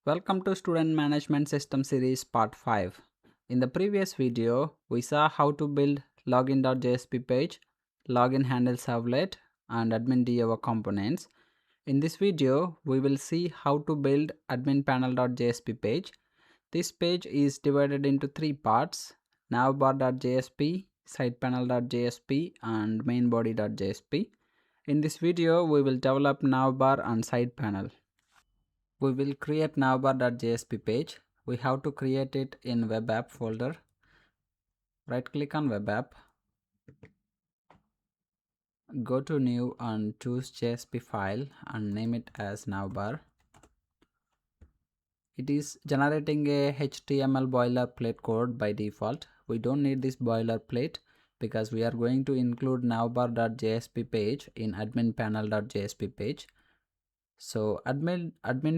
Welcome to Student Management System Series Part 5. In the previous video, we saw how to build login.jsp page, login handle servlet, and admin DAO components. In this video, we will see how to build admin panel.jsp page. This page is divided into three parts: navbar.jsp, sidepanel.jsp, and mainbody.jsp. In this video, we will develop navbar and side panel. We will create navbar.jsp page. We have to create it in web app folder. Right click on web app, go to new and choose JSP file and name it as navbar. It is generating a HTML boilerplate code by default. We don't need this boilerplate because we are going to include navbar.jsp page in admin panel.jsp page. So admin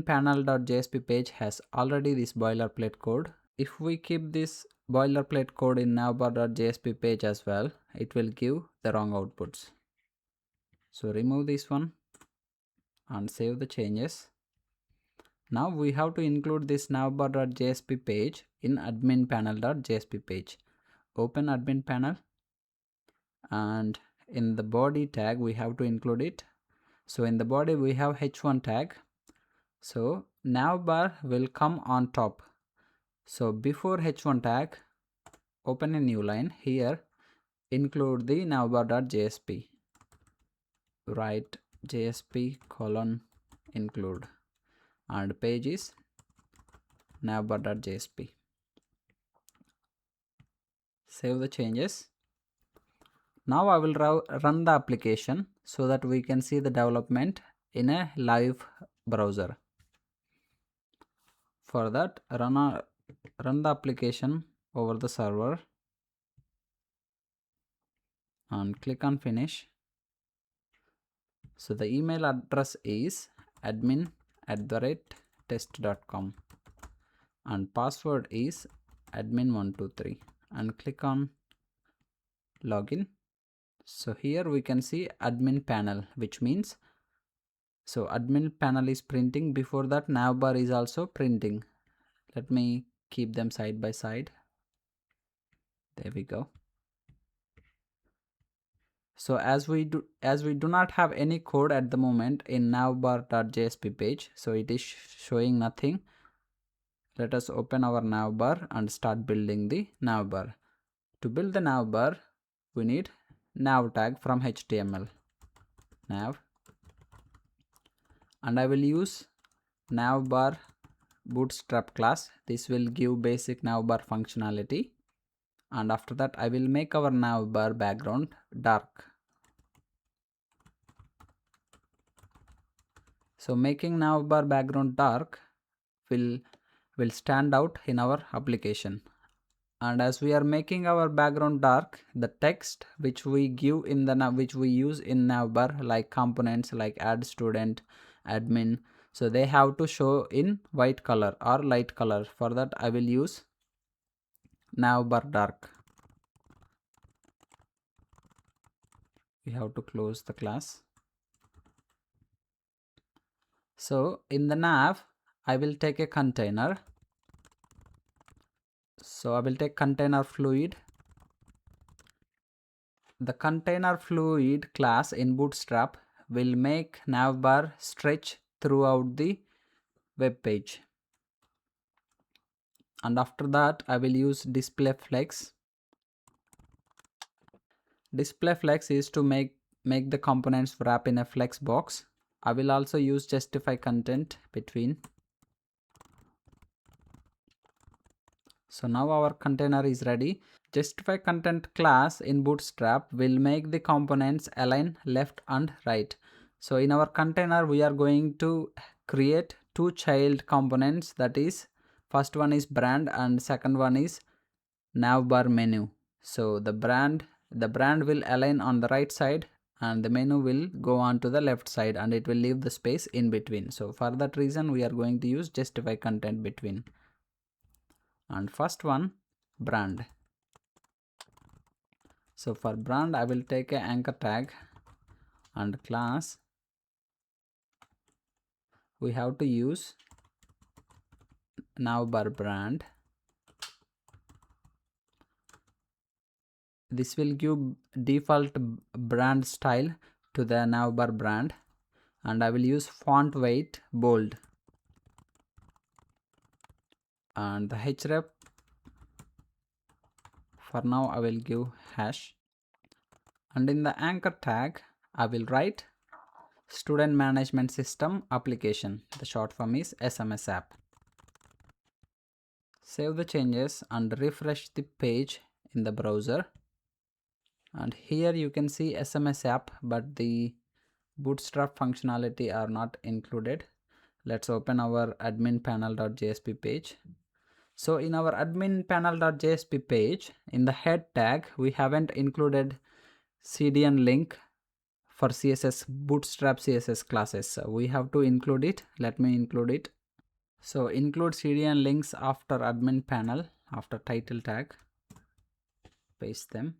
panel.jsp page has already this boilerplate code. If we keep this boilerplate code in navbar.jsp page as well, it will give the wrong outputs. So remove this one and save the changes. Now we have to include this navbar.jsp page in admin panel.jsp page. Open admin panel and in the body tag we have to include it. So in the body we have h1 tag. So navbar will come on top. So before h1 tag, open a new line. Here include the navbar.jsp. Write JSP colon include and page is navbar.jsp. Save the changes. Now I will run the application so that we can see the development in a live browser. For that, run the application over the server and click on finish. So the email address is admin@test.com and password is admin123 and click on login. So here we can see admin panel, which means so admin panel is printing. Before that navbar is also printing. Let me keep them side by side. There we go. So as we do not have any code at the moment in navbar.jsp page, so it is showing nothing. Let us open our navbar and start building the navbar. To build the navbar, we need nav tag from HTML. Nav, and I will use navbar bootstrap class. This will give basic navbar functionality. And after that I will make our navbar background dark. So making navbar background dark will stand out in our application. And as we are making our background dark, the text which we give in the which we use in navbar, like components like add student, admin, so they have to show in white color or light color. For that I will use navbar dark. We have to close the class. So in the nav I will take a container. So I will take container fluid. The container fluid class in Bootstrap will make navbar stretch throughout the web page. And after that I will use display flex. Display flex is to make the components wrap in a flex box. I will also use justify content between. So now our container is ready. Justify content class in Bootstrap will make the components align left and right. So in our container we are going to create two child components, that is first one is brand and second one is navbar menu. So the brand will align on the right side and the menu will go on to the left side and it will leave the space in between. So for that reason we are going to use justify content between. And first one, brand. So for brand I will take a anchor tag and class we have to use Navbar brand. This will give default brand style to the Navbar brand, and I will use font weight bold, and the href for now I will give hash, and in the anchor tag I will write Student Management System Application. The short form is SMS app. Save the changes and refresh the page in the browser, and here you can see SMS app, but the Bootstrap functionality are not included. Let's open our admin panel.jsp page. So in our admin panel.jsp page, in the head tag we haven't included CDN link for CSS Bootstrap CSS classes. So we have to include it. Let me include it. So include CDN links after admin panel, after title tag, paste them.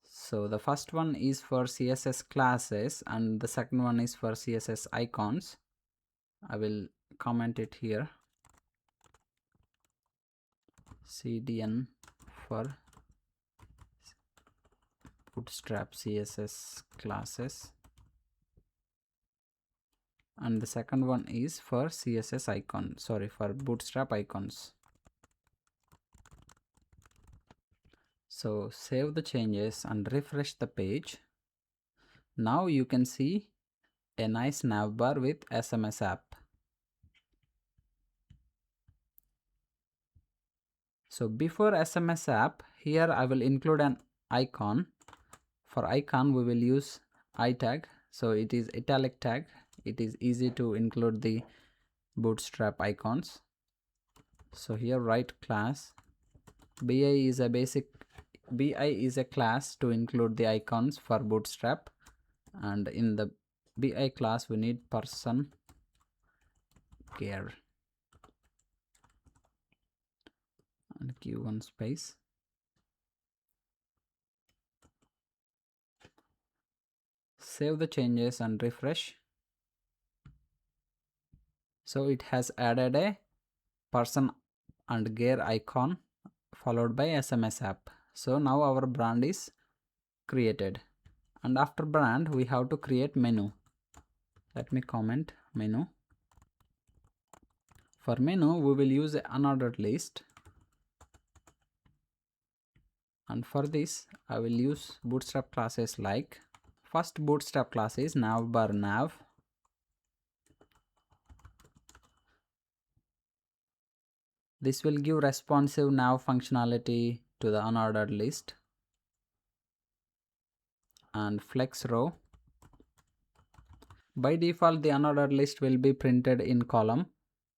So the first one is for CSS classes and the second one is for CSS icons. I will comment it here. CDN for Bootstrap CSS classes, and the second one is for CSS icon, for Bootstrap icons. So save the changes and refresh the page. Now you can see a nice navbar with SMS app. So before SMS app, here I will include an icon. For icon we will use I tag, so it is italic tag. It is easy to include the Bootstrap icons. So here write class BI is a class to include the icons for Bootstrap, and in the BI class we need person care, and give one space. Save the changes and refresh. So it has added a person and gear icon followed by SMS app. So now our brand is created, and after brand we have to create menu. Let me comment menu. For menu we will use an unordered list, and for this I will use Bootstrap classes like first Bootstrap class is navbar nav. This will give responsive nav functionality to the unordered list, and flex row. By default the unordered list will be printed in column,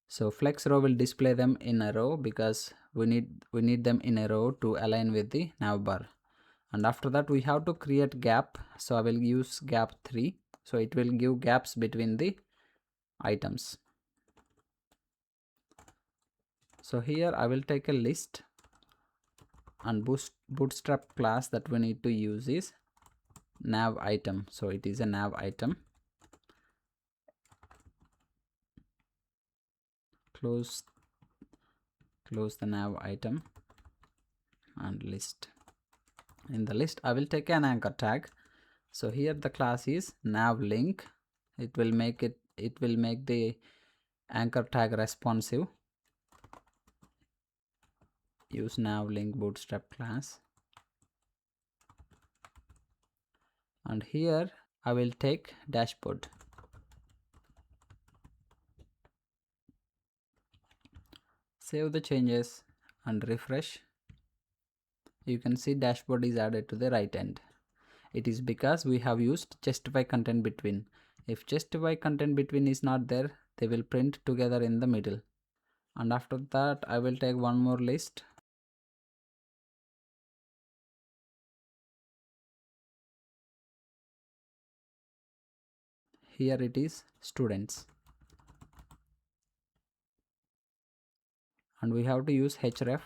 so flex row will display them in a row because we need them in a row to align with the navbar. And after that we have to create gap, so I will use gap 3, so it will give gaps between the items. So here I will take a list, and Bootstrap class that we need to use is nav item, so it is a nav item. Close the nav item and list. In the list I will take an anchor tag, so here the class is nav link. It will make the anchor tag responsive. Use nav link Bootstrap class, and here I will take dashboard. Save the changes and refresh. You can see dashboard is added to the right end. It is because we have used justify content between. If justify content between is not there, they will print together in the middle. And after that I will take one more list. Here it is students, and we have to use href.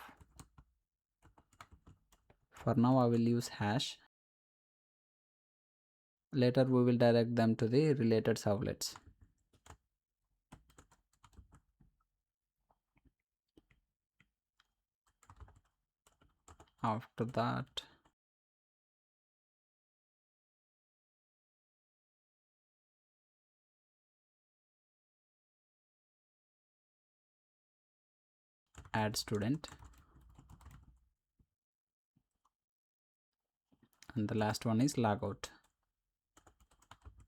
For now I will use hash. Later we will direct them to the related servlets. After that, add student, and the last one is logout.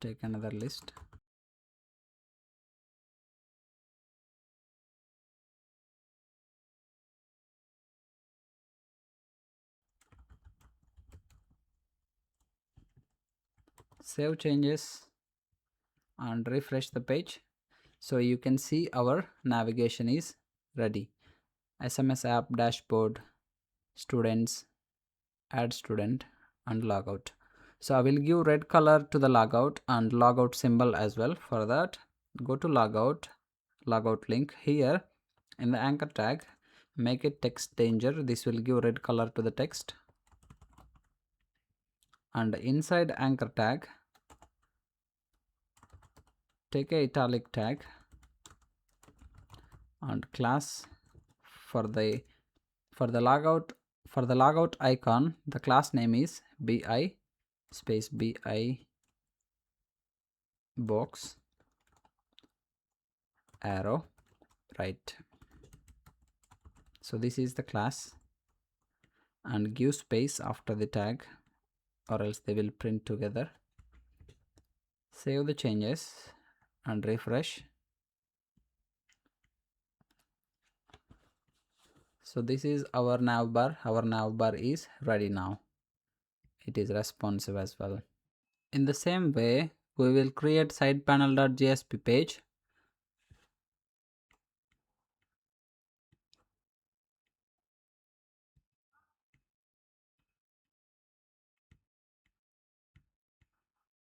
Take another list. Save changes and refresh the page. So you can see our navigation is ready. SMS app dashboard, students, add student, and logout. So I will give red color to the logout and logout symbol as well. For that, go to logout link here in the anchor tag, make it text danger. This will give red color to the text. And inside anchor tag, take a italic tag and class for the logout icon, the class name is bi space bi box arrow right. So this is the class, and give space after the tag or else they will print together. Save the changes and refresh. So this is our navbar. Our navbar is ready now. It is responsive as well. In the same way, we will create sidepanel.jsp page.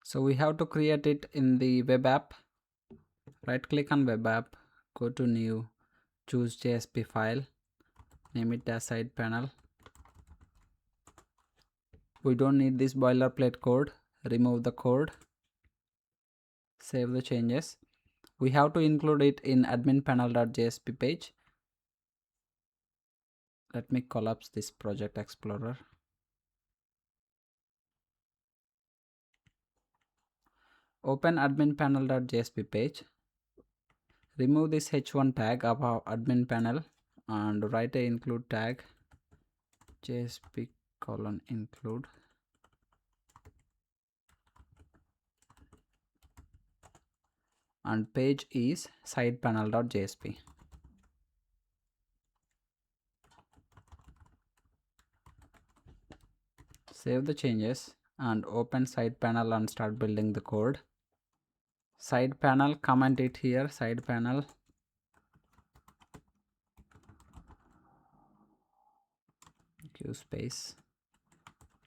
So we have to create it in the web app. Right click on web app, go to new, choose JSP file, name it as side panel. We don't need this boilerplate code. Remove the code. Save the changes. We have to include it in admin panel.jsp page. Let me collapse this project explorer. Open admin panel.jsp page. Remove this h1 tag above admin panel and write a include tag jsp:include. And page is sidepanel.jsp. Save the changes and open side panel and start building the code. Side panel, comment it here, side panel. Give space.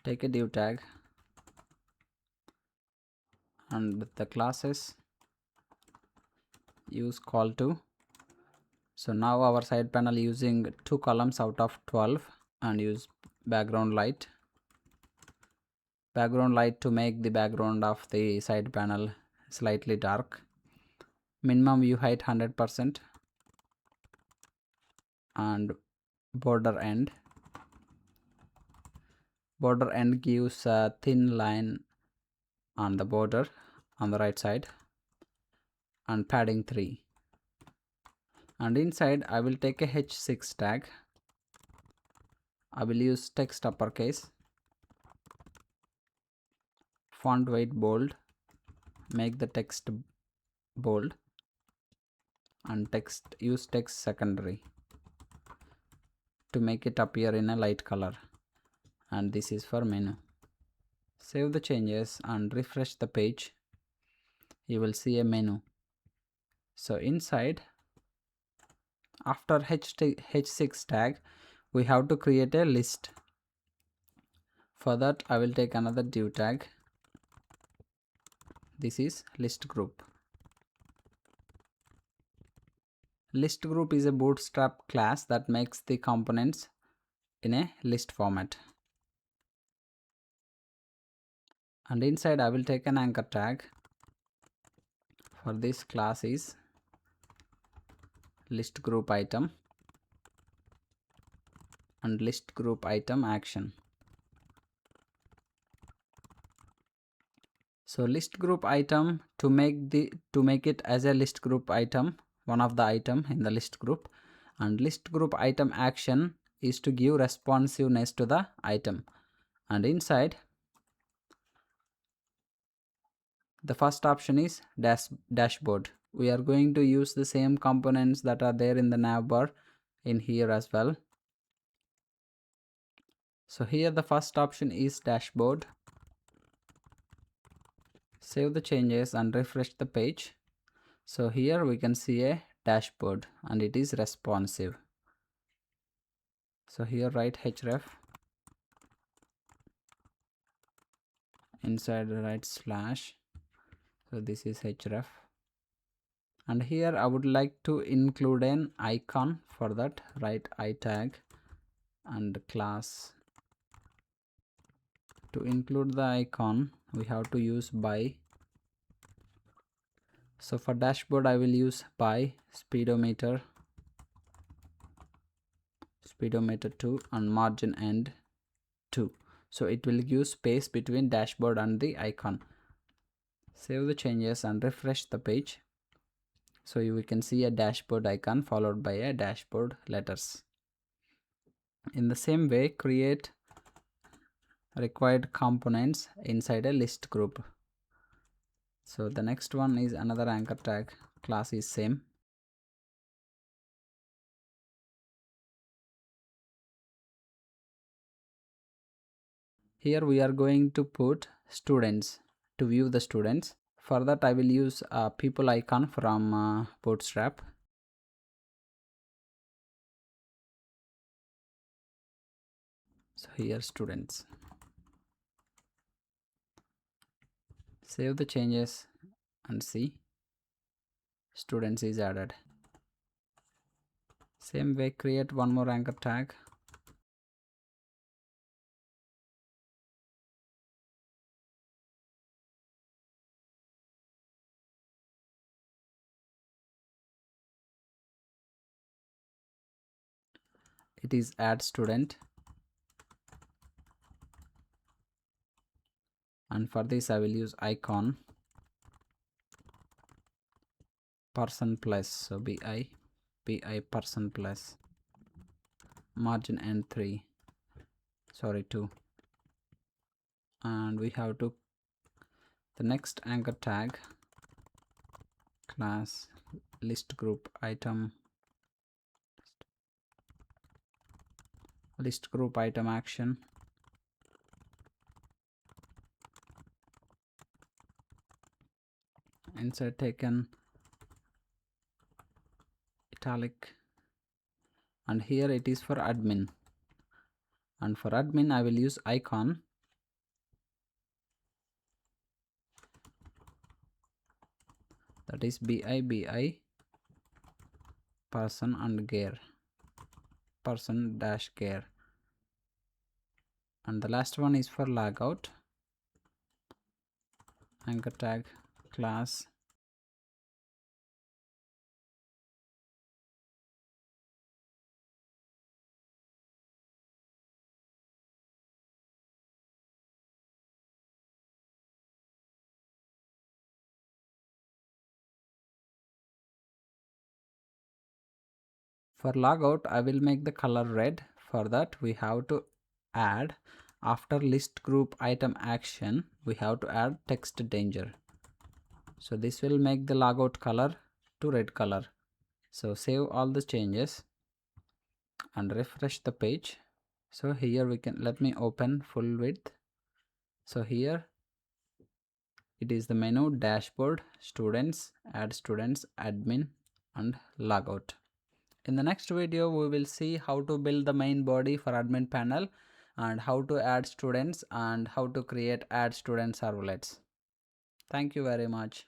Take a div tag and the classes use call to. So now our side panel using 2 columns out of 12 and use background light. Background light to make the background of the side panel slightly dark. Minimum view height 100% and border end. Border end gives a thin line on the border on the right side and padding 3. And inside I will take a h6 tag. I will use text uppercase, font weight bold, make the text bold, and use text secondary to make it appear in a light color, and this is for menu. Save the changes and refresh the page. You will see a menu. So inside, after h6 tag, we have to create a list. For that I will take another div tag. This is list group. List group is a Bootstrap class that makes the components in a list format. And inside I will take an anchor tag. For this class is list group item, and list group item action. So list group item, to make it as a list group item, one of the item in the list group, and list group item action is to give responsiveness to the item. And inside, the first option is dashboard. We are going to use the same components that are there in the navbar in here as well. So here the first option is dashboard. Save the changes and refresh the page. So here we can see a dashboard and it is responsive. So here write href, inside write slash, so this is href, and here I would like to include an icon. For that, write itag and class. To include the icon, we have to use by. So for dashboard I will use by speedometer 2 and margin end 2. So it will give space between dashboard and the icon. Save the changes and refresh the page. So we can see a dashboard icon followed by a dashboard letters. In the same way, create required components inside a list group. So the next one is another anchor tag. Class is same. Here we are going to put students to view the students. For that I will use a people icon from Bootstrap. So here students. Save the changes and see students is added. Same way, create one more anchor tag. It is add student, and for this I will use icon person plus, so bi person plus, margin end 3, sorry 2, and we have to the next anchor tag class list group item, list group item action, insert taken italic, and here it is for admin, and for admin I will use icon that is bi person and gear, person dash gear, and the last one is for logout, anchor tag class for logout. I will make the color red. For that we have to add, after list group item action, we have to add text danger. So this will make the logout color to red color. So save all the changes and refresh the page. So here we can, let me open full width. So here it is the menu dashboard, students, add students, admin and logout. In the next video we will see how to build the main body for admin panel and how to add students and how to create add student servlets. Thank you very much.